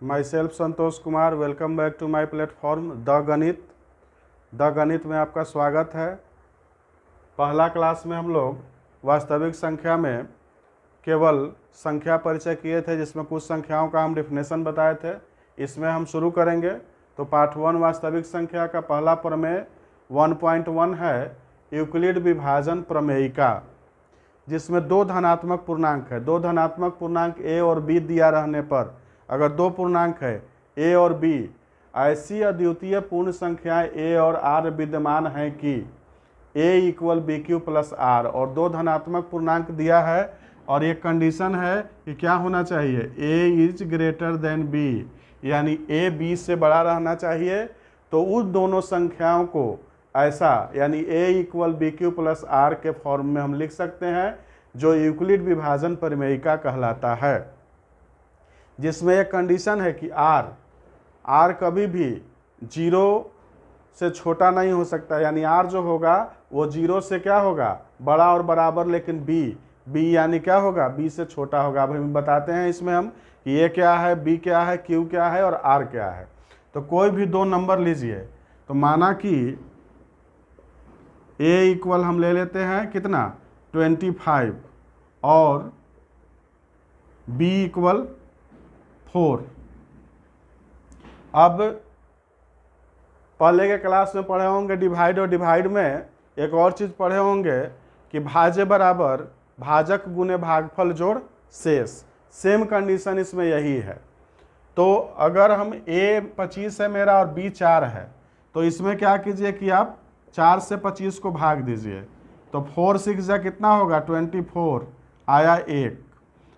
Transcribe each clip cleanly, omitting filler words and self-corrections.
My self Santosh Kumar. Welcome back to my platform the गणित में आपका स्वागत है। पहला क्लास में हम लोग वास्तविक संख्या में केवल संख्या परिचय किए थे, जिसमें कुछ संख्याओं का हम डिफिनेशन बताए थे। इसमें हम शुरू करेंगे। तो पार्ट 1 वास्तविक संख्या का पहला प्रमेय 1.1 है यूक्लिड विभाजन प्रमेयिका, जिसमें दो धनात्मक पूर्णांक है। दो धनात्मक पूर्णांक ए और बी दिया रहने पर अगर दो पूर्णांक है ए और बी, ऐसी अद्वितीय पूर्ण संख्याएं ए और आर विद्यमान हैं कि A equal B Q plus R, और दो धनात्मक पूर्णांक दिया है और एक कंडीशन है कि क्या होना चाहिए, ए इज ग्रेटर देन बी, यानी ए बी से बड़ा रहना चाहिए। तो उन दोनों संख्याओं को ऐसा यानी A equal B Q plus R के फॉर्म में हम लिख सकते हैं, जो यूक्लिड विभाजन प्रमेयिका कहलाता है, जिसमें एक कंडीशन है कि आर कभी भी 0 से छोटा नहीं हो सकता, यानी आर जो होगा वो 0 से क्या होगा, बड़ा और बराबर, लेकिन बी यानी क्या होगा, बी से छोटा होगा। अब हम बताते हैं इसमें हम कि ए क्या है, बी क्या है, क्यू क्या है और आर क्या है। तो कोई भी दो नंबर लीजिए, तो माना कि ए इक्वल हम ले लेते हैं कितना 25 और बी इक्वल 4। अब पहले के क्लास में पढ़े होंगे डिवाइड, और डिवाइड में एक और चीज़ पढ़े होंगे कि भाज्य बराबर भाजक गुने भागफल जोड़ शेष। सेम कंडीशन इसमें यही है। तो अगर हम ए 25 है मेरा और बी 4 है, तो इसमें क्या कीजिए कि आप 4 से 25 को भाग दीजिए, तो 4 6 जा कितना होगा 24, आया 1।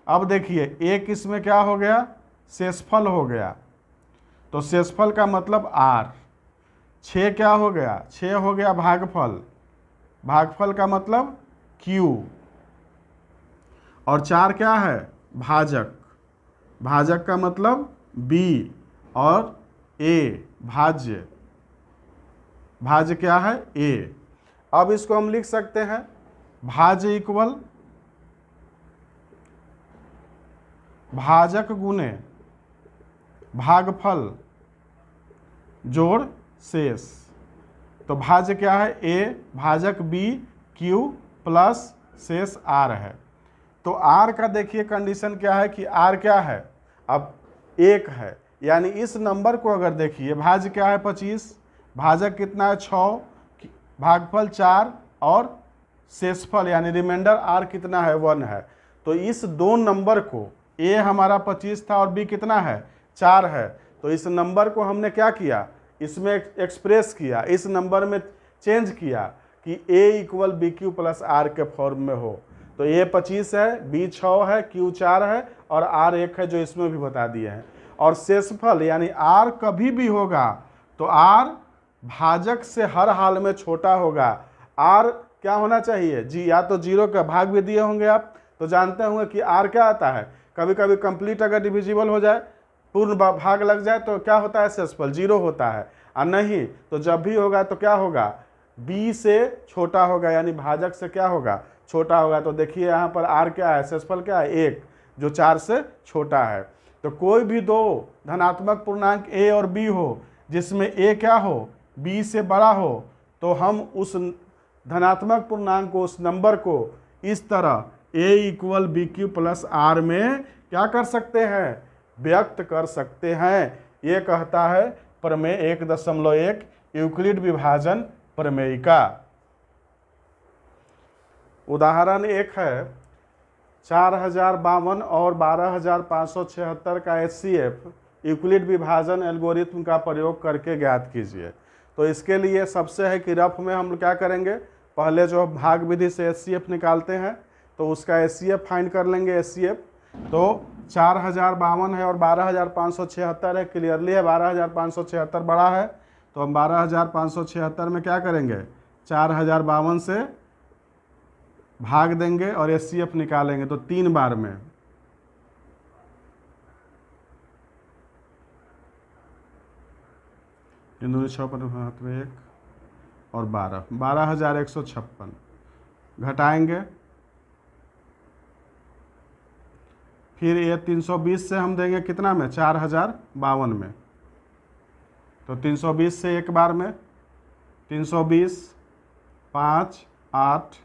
अब देखिए एक इसमें क्या हो गया, शेषफल हो गया, तो शेषफल का मतलब आर। 6 क्या हो गया, 6 हो गया भागफल, भागफल का मतलब क्यू, और 4 क्या है भाजक, भाजक का मतलब बी, और ए भाज्य, भाज्य क्या है ए। अब इसको हम लिख सकते हैं भाज्य इक्वल भाजक गुने भागफल जोड़ शेष। तो भाज्य क्या है ए, भाजक बी, क्यू प्लस शेष आर है। तो आर का देखिए कंडीशन क्या है कि आर क्या है, अब 1 है, यानी इस नंबर को अगर देखिए, भाज्य क्या है 25, भाजक कितना है 6, भागफल 4 और शेषफल यानी रिमाइंडर आर कितना है 1 है। तो इस दो नंबर को, ए हमारा 25 था और बी कितना है 4 है, तो इस नंबर को हमने क्या किया, इसमें एक्सप्रेस किया, इस नंबर में चेंज किया कि A equal B Q plus R के फॉर्म में हो। तो ए 25 है, बी 6 है, क्यू 4 है और आर 1 है, जो इसमें भी बता दिए हैं। और शेषफल यानी आर कभी भी होगा तो आर भाजक से हर हाल में छोटा होगा। आर क्या होना चाहिए जी, या तो 0 का भाग भी दिए होंगे आप, तो जानते होंगे कि आर क्या आता है, कभी कभी कंप्लीट अगर डिविजिबल हो जाए, पूर्ण भाग लग जाए, तो क्या होता है शेषफल 0 होता है, और नहीं तो जब भी होगा तो क्या होगा, बी से छोटा होगा, यानी भाजक से क्या होगा छोटा होगा। तो देखिए यहाँ पर आर क्या है, शेषफल क्या है 1, जो 4 से छोटा है। तो कोई भी दो धनात्मक पूर्णांक ए और बी हो, जिसमें ए क्या हो बी से बड़ा हो, तो हम उस धनात्मक पूर्णांक को, उस नंबर को इस तरह A equal B Q plus R में क्या कर सकते हैं, व्यक्त कर सकते हैं। ये कहता है प्रमेय 1.1 यूक्लिड विभाजन प्रमेयिका। उदाहरण 1 है 4052 और 12576 का HCF यूक्लिड विभाजन एल्गोरिथम का प्रयोग करके ज्ञात कीजिए। तो इसके लिए सबसे है कि रफ में हम क्या करेंगे, पहले जो भाग विधि से HCF निकालते हैं, तो उसका HCF फाइंड कर लेंगे। HCF तो 4052 है और 12576 है, क्लियरली है 12576 बड़ा है, तो हम 12576 में क्या करेंगे, 4052 से भाग देंगे और HCF निकालेंगे, तो 3 बार में इन दोनों 6 पर 1 और 12,156 घटाएंगे, फिर ये 320 से हम देंगे कितना में, 4052 में। तो 320 से एक बार में 320, 5, 8,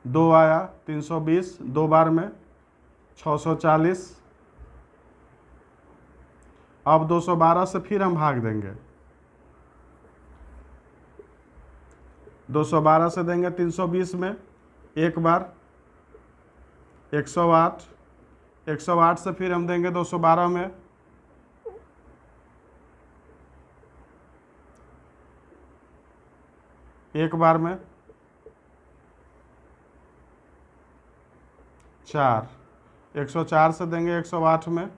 2 आया, 320 दो बार में 640। अब 212 से फिर हम भाग देंगे, 212 से देंगे 320 में एक बार 108, 108 से फिर हम देंगे 212 में, एक बार में 4, 104 से देंगे 108 में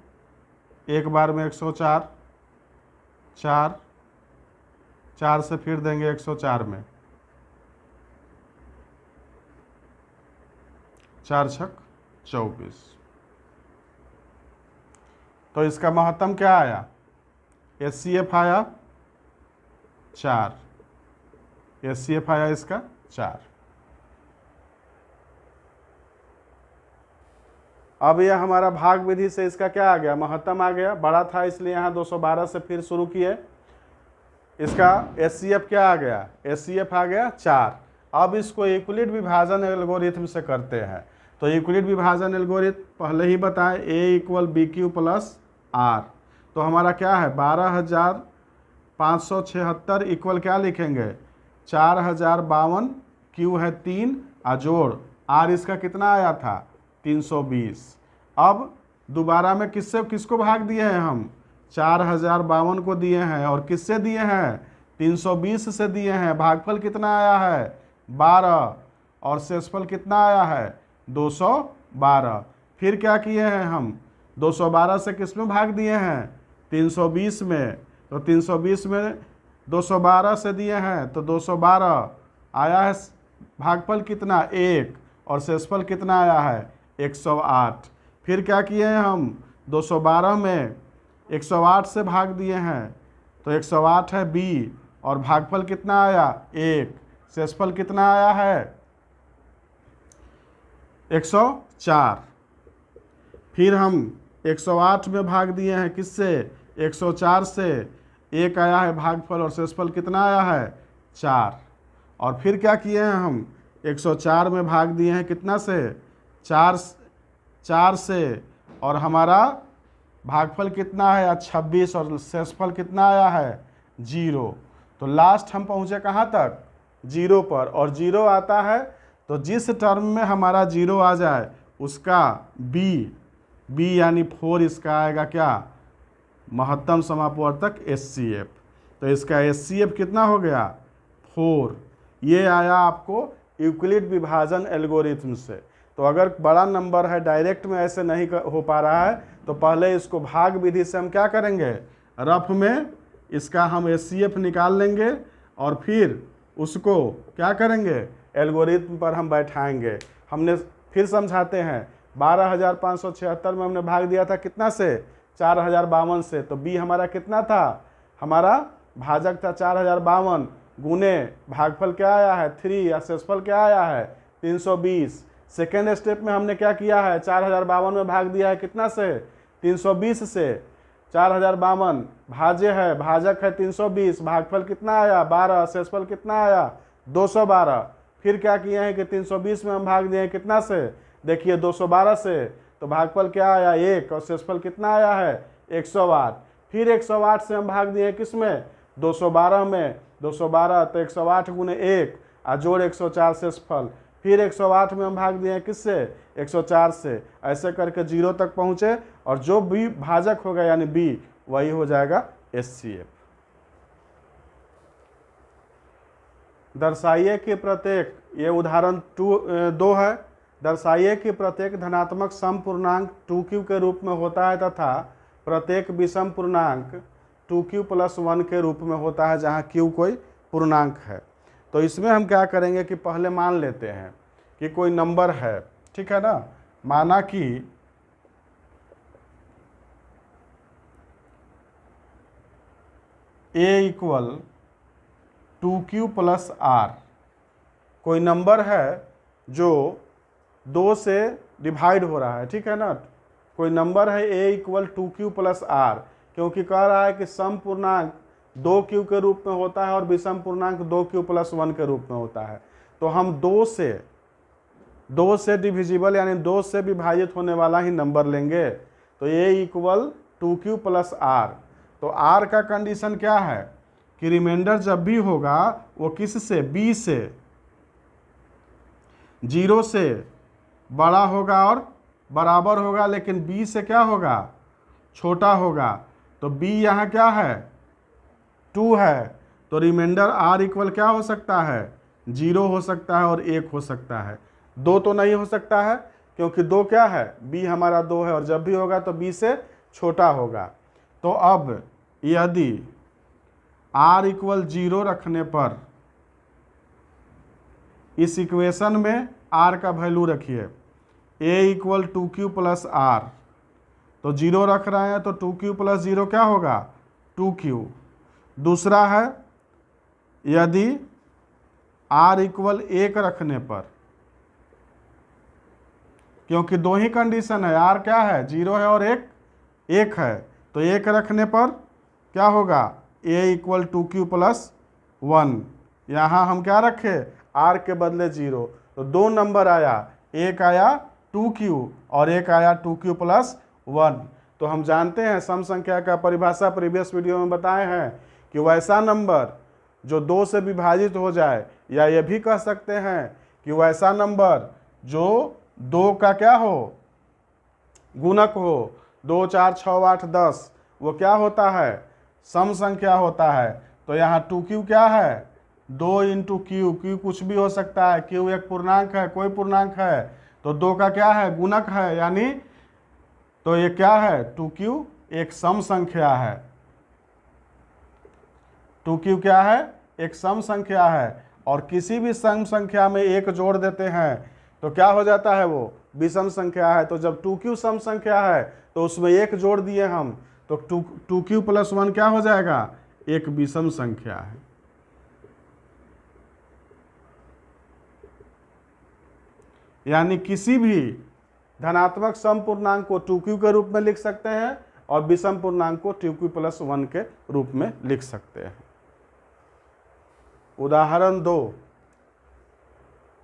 एक बार में 104, 4, 4 से फिर देंगे 104 में, 4 छक 24। तो इसका महत्तम क्या आया, एचसीएफ आया 4, एचसीएफ आया इसका 4। अब यह हमारा भाग विधि से इसका क्या आ गया, महत्तम आ गया, बड़ा था इसलिए यहाँ 212 से फिर शुरू किए। इसका एचसीएफ क्या आ गया, एचसीएफ आ गया 4। अब इसको यूक्लिड विभाजन एल्गोरिथम से करते हैं। तो यूक्लिड विभाजन एल्गोरिथम पहले ही बताए, A equal B Q plus R. तो हमारा क्या है 12576 इक्वल क्या लिखेंगे 4052, क्यू है 3 जोड़ आर इसका कितना आया था 320। अब दोबारा में किसको भाग दिए हैं हम, 4052 को दिए हैं और किससे दिए हैं 320 से दिए हैं। भागफल कितना आया है 12 और शेषफल कितना आया है 212। फिर क्या किए हैं हम 212 से किस में भाग दिए हैं 320 में। तो 320 में 212 से दिए हैं तो 212 आया है। भागफल कितना 1 और शेषफल कितना आया है 108। फिर क्या किए हैं हम 212 में 108 से भाग दिए हैं तो 108 है बी और भागफल कितना आया 1, शेषफल कितना आया है 104। फिर हम 108 में भाग दिए हैं किससे 104 से, 1 आया है भागफल और शेषफल कितना आया है 4। और फिर क्या किए हैं हम 104 में भाग दिए हैं कितना से 4 से और हमारा भागफल कितना है 26 और शेषफल कितना आया है 0। तो लास्ट हम पहुँचे कहाँ तक 0 पर, और 0 आता है तो जिस टर्म में हमारा 0 आ जाए उसका बी यानी 4 इसका आएगा क्या महत्तम समापवर्तक एचसीएफ। तो इसका एचसीएफ कितना हो गया 4। ये आया आपको यूक्लिड विभाजन एल्गोरिथम से। तो अगर बड़ा नंबर है डायरेक्ट में ऐसे नहीं हो पा रहा है तो पहले इसको भाग विधि से हम क्या करेंगे रफ में इसका हम एचसीएफ निकाल लेंगे और फिर उसको क्या करेंगे एल्गोरिथम पर हम बैठाएंगे। हमने फिर समझाते हैं 12576 में हमने भाग दिया था कितना से 4052 से। तो बी हमारा कितना था, हमारा भाजक था 4052 गुने भागफल क्या आया है 3 या शेषफल क्या आया है 320। सेकेंड स्टेप में हमने क्या किया है 4052 में भाग दिया है कितना से 320 से। 4052 भाज्य है, भाजक है 320, भागफल कितना आया 12, शेषफल कितना आया 212। फिर क्या किए हैं कि 320 में हम भाग दिए हैं कितना से, देखिए 212 से, तो भागफल क्या आया 1 और शेषफल कितना आया है 108। फिर 108 से हम भाग दिए किस में 212 में, 212 तो 108 गुने 1 जोड़ 104 शेषफल। फिर 108 में हम भाग दिए हैं किससे 104 से, ऐसे करके 0 तक पहुँचे और जो बी भाजक होगा यानी बी वही हो जाएगा एचसीएफ। दर्शाइए कि प्रत्येक, ये उदाहरण 2 है, दर्शाइए कि प्रत्येक धनात्मक सम पूर्णांक 2q के रूप में होता है तथा प्रत्येक विषम पूर्णांक 2q + 1 के रूप में होता है जहाँ q कोई पूर्णांक है। तो इसमें हम क्या करेंगे कि पहले मान लेते हैं कि कोई नंबर है, ठीक है ना। माना कि a = 2q + r, कोई नंबर है जो 2 से डिवाइड हो रहा है, ठीक है ना। कोई नंबर है a equal 2q plus r, क्योंकि कह रहा है कि सम पूर्णांक 2q के रूप में होता है और विषम पूर्णांक 2q प्लस 1 के रूप में होता है। तो हम 2 से डिविजिबल यानी 2 से विभाजित होने वाला ही नंबर लेंगे। तो a equal 2q plus r। तो r का कंडीशन क्या है कि रिमाइंडर जब भी होगा वो किस से, b से, 0 से बड़ा होगा और बराबर होगा, लेकिन b से क्या होगा, छोटा होगा। तो b यहाँ क्या है, 2 है। तो रिमाइंडर r इक्वल क्या हो सकता है, 0 हो सकता है और 1 हो सकता है। 2 तो नहीं हो सकता है, क्योंकि 2 क्या है, b हमारा 2 है, और जब भी होगा तो b से छोटा होगा। तो अब यदि r इक्वल 0 रखने पर इस इक्वेशन में r का वैल्यू रखिए, a equal 2q plus r। तो 0 रख रहे हैं तो 2q प्लस 0 क्या होगा, 2q। दूसरा है यदि r इक्वल 1 रखने पर, क्योंकि दो ही कंडीशन है, r क्या है, 0 है और 1 है। तो 1 रखने पर क्या होगा, a इक्वल 2q प्लस 1। यहाँ हम क्या रखे, r के बदले 0। तो 2 नंबर आया, एक आया 2q और एक आया 2q प्लस 1। तो हम जानते हैं सम संख्या का परिभाषा प्रीवियस वीडियो में बताए हैं कि वैसा नंबर जो 2 से विभाजित हो जाए, या ये भी कह सकते हैं कि वैसा नंबर जो 2 का क्या हो, गुणक हो। 2, 4, 6, 8, 10 वो क्या होता है, सम संख्या होता है। तो यहाँ 2q क्या है, 2 इंटू q कुछ भी हो सकता है, q एक पूर्णांक है, कोई पूर्णांक है। तो 2 का क्या है, गुणक है, यानी तो ये क्या है, 2q एक सम संख्या है। 2q क्या है, एक सम संख्या है। और किसी भी सम संख्या में एक जोड़ देते हैं तो क्या हो जाता है, वो विषम संख्या है। तो जब 2q सम संख्या है तो उसमें एक जोड़ दिए हम, तो 2q प्लस 1 क्या हो जाएगा, एक विषम संख्या है। यानी किसी भी धनात्मक सम पूर्णांक को 2q के रूप में लिख सकते हैं और विषम पूर्णांक को 2q प्लस 1 के रूप में लिख सकते हैं। उदाहरण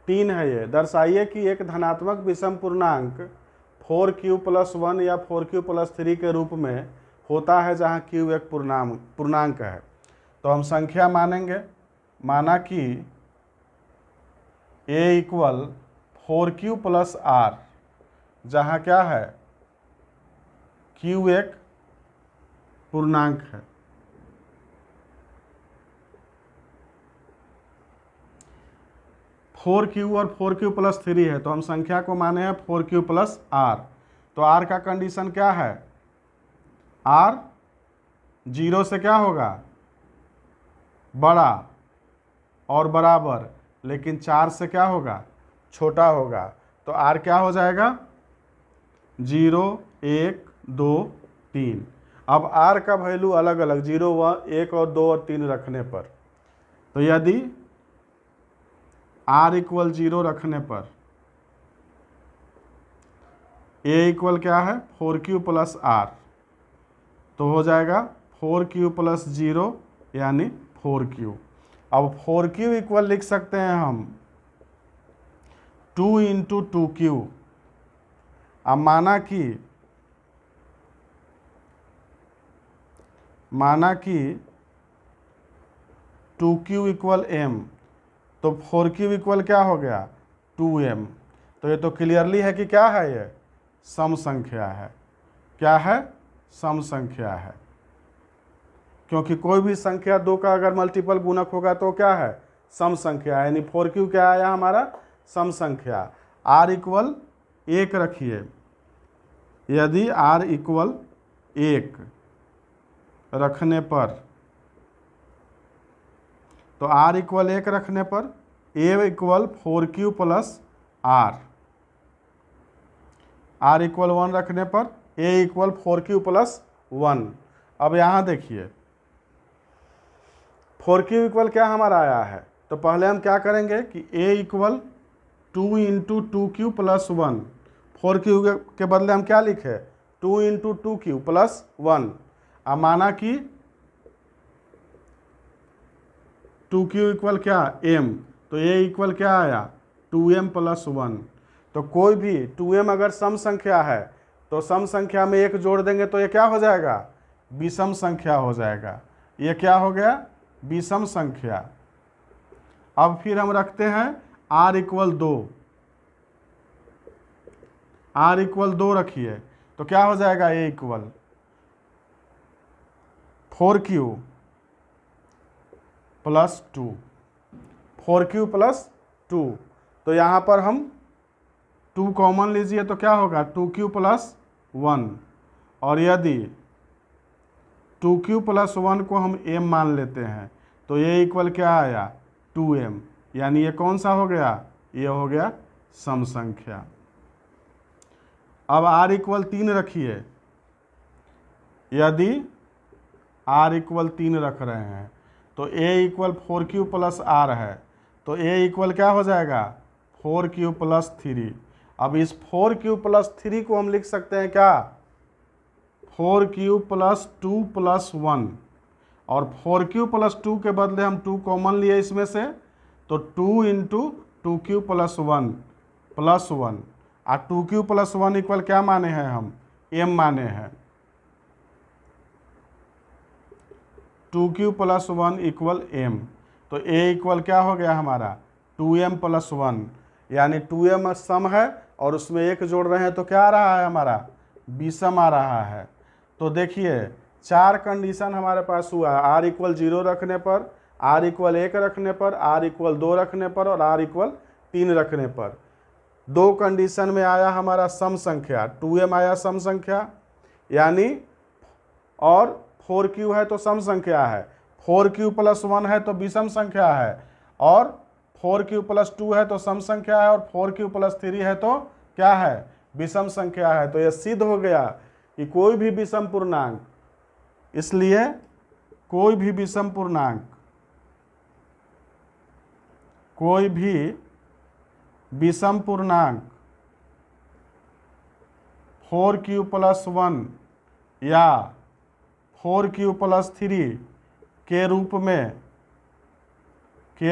3 है ये, दर्शाइए कि एक धनात्मक विषम पूर्णांक 4q प्लस 1 या 4q प्लस 3 के रूप में होता है, जहाँ q एक पूर्णांक है। तो हम संख्या मानेंगे, माना कि a equal 4q plus r, जहाँ क्या है, q एक पूर्णांक है। फोर क्यू और 4q प्लस 3 है, तो हम संख्या को माने हैं 4q प्लस r। तो r का कंडीशन क्या है, r 0 से क्या होगा, बड़ा और बराबर, लेकिन 4 से क्या होगा, छोटा होगा। तो r क्या हो जाएगा, 0, 1, 2, 3। अब r का वैल्यू अलग अलग 0, 1 और 2 और 3 रखने पर, तो यदि r इक्वल 0 रखने पर a इक्वल क्या है, 4q प्लस r। तो हो जाएगा 4q प्लस 0 यानी 4q। अब 4q इक्वल लिख सकते हैं हम 2 इंटू 2q। अब माना कि 2q इक्वल m, तो 4q इक्वल क्या हो गया, 2m। तो ये तो क्लियरली है कि क्या है, ये सम संख्या है। क्या है, सम संख्या है, क्योंकि कोई भी संख्या 2 का अगर मल्टीपल गुणक होगा तो क्या है, सम संख्या है। यानी 4q क्या आया हमारा, सम संख्या। r इक्वल 1 रखिए, यदि r इक्वल 1 रखने पर, तो r इक्वल 1 रखने पर a equal 4q plus r, r equal 1 रखने पर a इक्वल 4q प्लस 1। अब यहाँ देखिए 4q इक्वल क्या हमारा आया है, तो पहले हम क्या करेंगे कि a equal 2 into 2q plus 1। 4q के बदले हम क्या लिखे, 2 इंटू 2q प्लस 1। अब माना कि 2q इक्वल क्या, m, तो ये इक्वल क्या आया, 2m प्लस 1। तो कोई भी 2m अगर सम संख्या है तो सम संख्या में एक जोड़ देंगे तो ये क्या हो जाएगा, विषम संख्या हो जाएगा। ये क्या हो गया, विषम संख्या। अब फिर हम रखते हैं r इक्वल 2, r इक्वल 2 रखिए तो क्या हो जाएगा, a equal 4q plus 2, 4q plus 2। तो यहाँ पर हम 2 कॉमन लीजिए तो क्या होगा, 2q प्लस 1। और यदि 2q प्लस 1 को हम m मान लेते हैं तो ये इक्वल क्या आया, 2m, यानी ये कौन सा हो गया, ये हो गया सम संख्या। अब r इक्वल 3 रखिए, यदि r इक्वल 3 रख रहे हैं तो a equal 4q plus r है, तो a इक्वल क्या हो जाएगा, 4q प्लस 3। अब इस 4q प्लस 3 को हम लिख सकते हैं क्या, 4q प्लस 2 प्लस 1। और 4q प्लस 2 के बदले हम 2 कॉमन लिए इसमें से, तो 2 इंटू 2q प्लस 1 प्लस 1। और 2q प्लस 1 इक्वल क्या माने हैं हम, m माने हैं। 2q प्लस 1 इक्वल m, तो a इक्वल क्या हो गया हमारा, 2m प्लस 1, यानी 2m सम है और उसमें एक जोड़ रहे हैं तो क्या आ रहा है हमारा, विषम आ रहा है। तो देखिए 4 कंडीशन हमारे पास हुआ, r इक्वल 0 रखने पर, r इक्वल 1 रखने पर, r इक्वल 2 रखने पर और r इक्वल 3 रखने पर। 2 कंडीशन में आया हमारा सम संख्या, 2m आया सम संख्या, यानी और 4q है तो सम संख्या है, 4q प्लस 1 है तो विषम संख्या है, और 4q प्लस 2 है तो सम संख्या है, और 4q प्लस 3 है तो क्या है, विषम संख्या है। तो यह सिद्ध हो गया कि कोई भी विषम पूर्णांक, इसलिए कोई भी विषम पूर्णांक, कोई भी विषम पूर्णांक 4q प्लस 1 या 4q प्लस 3 के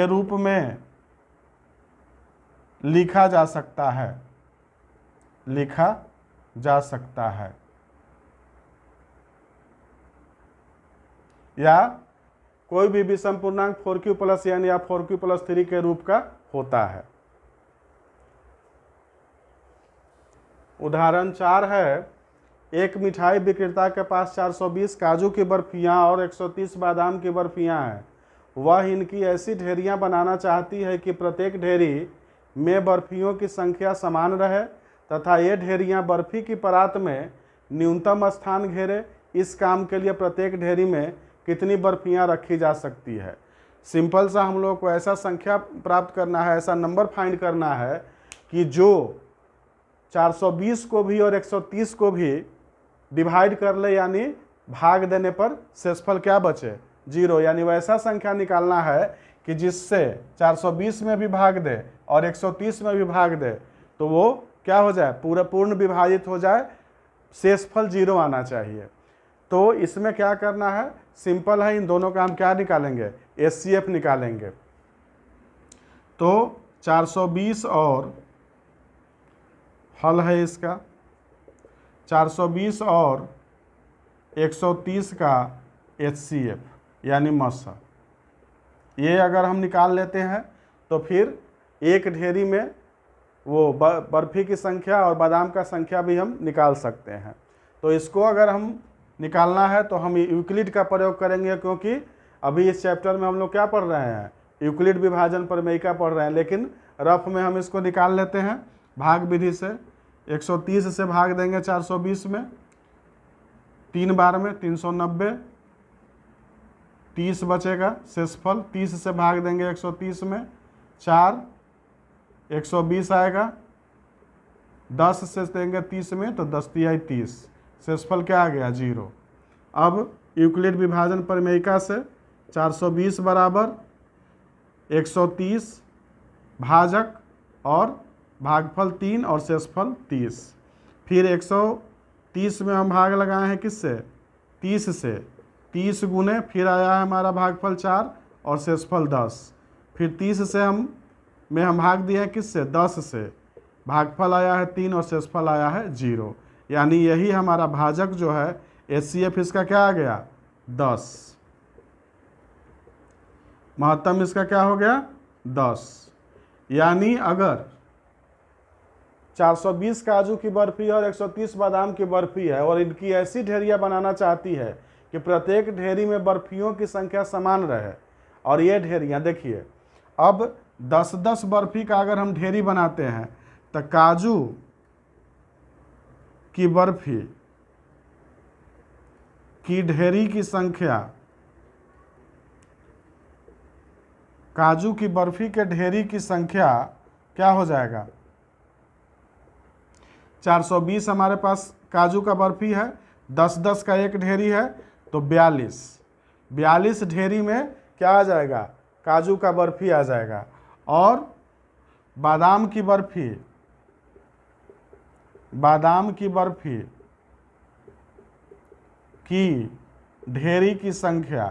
रूप में लिखा जा सकता है, लिखा जा सकता है, या कोई भी विषम पूर्णांक 4q प्लस n या 4q प्लस 3 के रूप का होता है। उदाहरण 4 है, एक मिठाई विक्रेता के पास 420 काजू की बर्फियां और 130 बादाम की बर्फियां हैं। वह इनकी ऐसी ढेरियां बनाना चाहती है कि प्रत्येक ढेरी में बर्फियों की संख्या समान रहे तथा ये ढेरियां बर्फी की परात में न्यूनतम स्थान घेरे। इस काम के लिए प्रत्येक ढेरी में कितनी बर्फियां रखी जा सकती है। सिंपल सा हम लोग को ऐसा संख्या प्राप्त करना है, ऐसा नंबर फाइंड करना है कि जो 420 को भी और 130 को भी डिवाइड कर ले, यानी भाग देने पर शेषफल क्या बचे, 0। यानी वैसा संख्या निकालना है कि जिससे 420 में भी भाग दे और 130 में भी भाग दे तो वो क्या हो जाए, पूर्ण विभाजित हो जाए, शेषफल 0 आना चाहिए। तो इसमें क्या करना है, सिंपल है, इन दोनों का हम क्या निकालेंगे, HCF निकालेंगे। तो 420 और हल है इसका, 420 और 130 का HCF यानी मसा, ये अगर हम निकाल लेते हैं तो फिर एक ढेरी में वो बर्फी की संख्या और बादाम का संख्या भी हम निकाल सकते हैं। तो इसको अगर हम निकालना है तो हम यूक्लिड का प्रयोग करेंगे, क्योंकि अभी इस चैप्टर में हम लोग क्या पढ़ रहे हैं, यूक्लिड विभाजन प्रमेयिका पढ़ रहे हैं, लेकिन रफ में हम इसको निकाल लेते हैं भाग विधि से। 130 से भाग देंगे 420 में, 3 बार में 390, 30 बचेगा शेषफल। 30 से भाग देंगे 130 में, 4, 120 आएगा, 10 से देंगे 30 में तो 10 तिहाई 30, शेषफल क्या आ गया, 0। अब यूक्लिड विभाजन प्रमेयिका से 420 बराबर 130 भाजक और भागफल 3 और शेषफल 30। फिर 130 में हम भाग लगाए हैं किससे, 30 से, 30 गुने फिर आया है हमारा भागफल 4 और शेषफल 10, फिर 30 से हम भाग दिया है किससे, 10 से, भागफल आया है 3 और शेषफल आया है 0, यानी यही हमारा भाजक जो है HCF इसका क्या आ गया 10, महत्तम इसका क्या हो गया 10। यानी अगर 420 काजू की बर्फी और 130 बादाम की बर्फी है और इनकी ऐसी ढेरियाँ बनाना चाहती है कि प्रत्येक ढेरी में बर्फियों की संख्या समान रहे, और ये ढेरियाँ देखिए, अब 10-10 बर्फी का अगर हम ढेरी बनाते हैं तो काजू की बर्फी की ढेरी की संख्या, काजू की बर्फी के ढेरी की संख्या क्या हो जाएगा, 420 हमारे पास काजू का बर्फी है, 10-10 का एक ढेरी है तो 42 ढेरी में क्या आ जाएगा, काजू का बर्फी आ जाएगा। और बादाम की बर्फी की ढेरी की संख्या,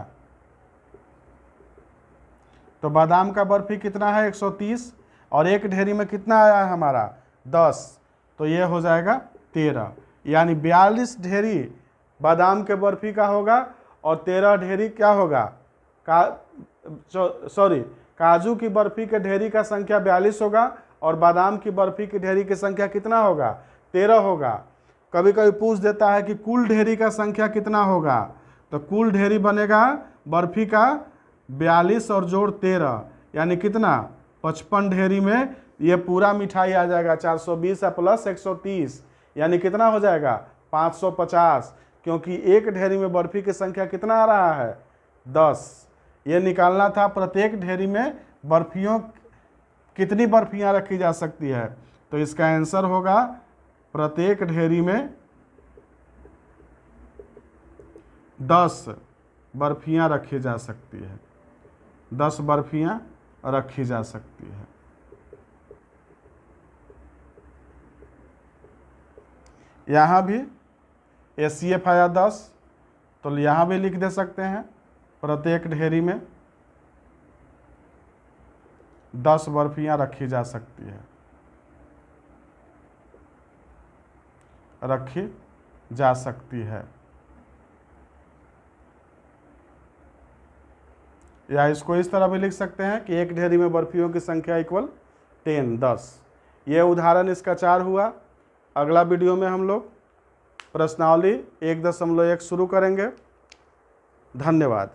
तो बादाम का बर्फी कितना है 130 और एक ढेरी में कितना आया है हमारा 10, तो ये हो जाएगा 13, यानी 42 ढेरी बादाम के बर्फी का होगा और 13 ढेरी क्या होगा, काजू की बर्फी के ढेरी का संख्या 42 होगा और बादाम की बर्फी की ढेरी की संख्या कितना होगा 13 होगा। कभी कभी पूछ देता है कि कुल ढेरी का संख्या कितना होगा, तो कुल ढेरी बनेगा बर्फी का 42 और जोड़ 13, यानी कितना 55 ढेरी में ये पूरा मिठाई आ जाएगा, 420 प्लस 130, यानी कितना हो जाएगा 550, क्योंकि एक ढेरी में बर्फी की संख्या कितना आ रहा है 10। ये निकालना था प्रत्येक ढेरी में बर्फियों कितनी बर्फियां रखी जा सकती है, तो इसका आंसर होगा प्रत्येक ढेरी में 10 बर्फियां रखी जा सकती है, 10 बर्फियां रखी जा सकती है। यहाँ भी HCF आया 10, तो यहाँ भी लिख दे सकते हैं प्रत्येक ढेरी में 10 बर्फियां रखी जा सकती है, रखी जा सकती है। या इसको इस तरह भी लिख सकते हैं कि एक ढेरी में बर्फियों की संख्या इक्वल 10। ये उदाहरण इसका 4 हुआ। अगला वीडियो में हम लोग प्रश्नावली 1.1 शुरू करेंगे। धन्यवाद।